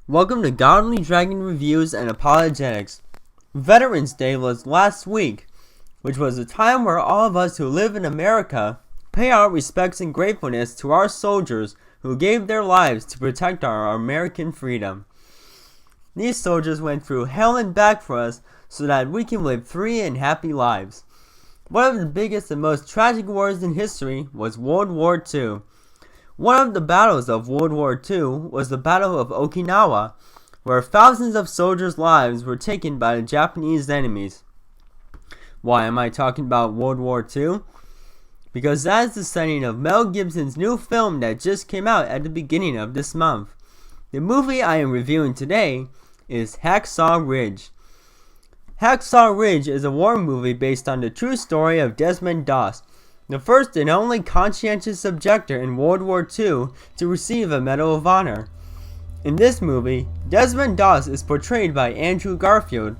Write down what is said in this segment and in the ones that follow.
Welcome to Godly Dragon Reviews and Apologetics. Veterans Day was last week, which was a time where all of us who live in America pay our respects and gratefulness to our soldiers who gave their lives to protect our American freedom. These soldiers went through hell and back for us so that we can live free and happy lives. One of the biggest and most tragic wars in history was World War II. One of the battles of World War II was the Battle of Okinawa, where thousands of soldiers' lives were taken by the Japanese enemies. Why am I talking about World War II? Because that is the setting of Mel Gibson's new film that just came out at the beginning of this month. The movie I am reviewing today is Hacksaw Ridge. Hacksaw Ridge is a war movie based on the true story of Desmond Doss, the first and only conscientious objector in World War II to receive a Medal of Honor. In this movie, Desmond Doss is portrayed by Andrew Garfield,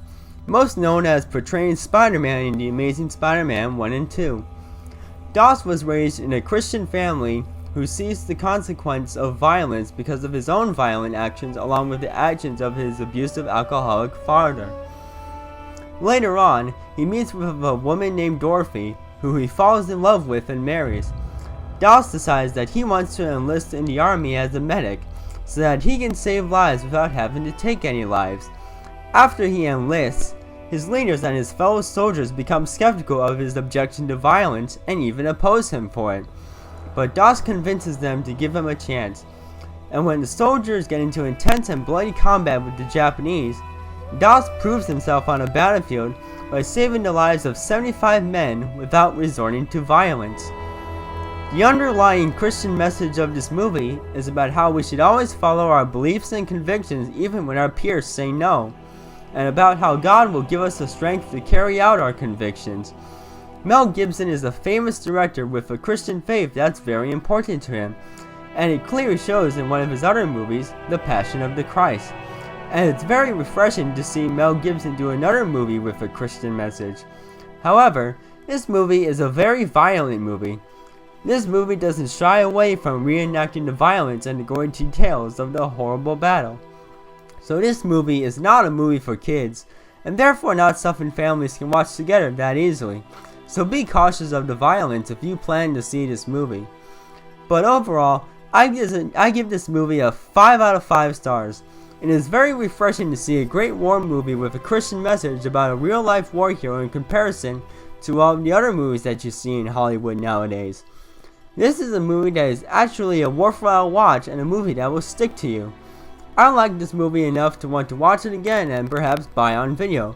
most known as portraying Spider-Man in The Amazing Spider-Man 1 and 2. Doss was raised in a Christian family who sees the consequence of violence because of his own violent actions along with the actions of his abusive alcoholic father. Later on, he meets with a woman named Dorothy, who he falls in love with and marries. Doss decides that he wants to enlist in the army as a medic, so that he can save lives without having to take any lives. After he enlists, his leaders and his fellow soldiers become skeptical of his objection to violence and even oppose him for it. But Doss convinces them to give him a chance, and when the soldiers get into intense and bloody combat with the Japanese, Doss proves himself on a battlefield by saving the lives of 75 men without resorting to violence. The underlying Christian message of this movie is about how we should always follow our beliefs and convictions even when our peers say no, and about how God will give us the strength to carry out our convictions. Mel Gibson is a famous director with a Christian faith that's very important to him, and it clearly shows in one of his other movies, The Passion of the Christ. And it's very refreshing to see Mel Gibson do another movie with a Christian message. However, this movie is a very violent movie. This movie doesn't shy away from reenacting the violence and the gory details of the horrible battle. So this movie is not a movie for kids, and therefore not something families can watch together that easily. So be cautious of the violence if you plan to see this movie. But overall, I give this movie a 5 out of 5 stars. It is very refreshing to see a great war movie with a Christian message about a real-life war hero in comparison to all the other movies that you see in Hollywood nowadays. This is a movie that is actually a worthwhile watch and a movie that will stick to you. I like this movie enough to want to watch it again and perhaps buy on video.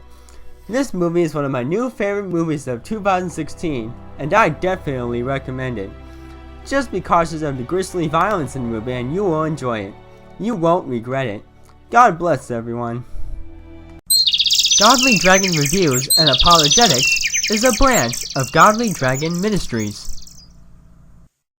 This movie is one of my new favorite movies of 2016, and I definitely recommend it. Just be cautious of the grisly violence in the movie and you will enjoy it. You won't regret it. God bless everyone. Godly Dragon Reviews and Apologetics is a branch of Godly Dragon Ministries.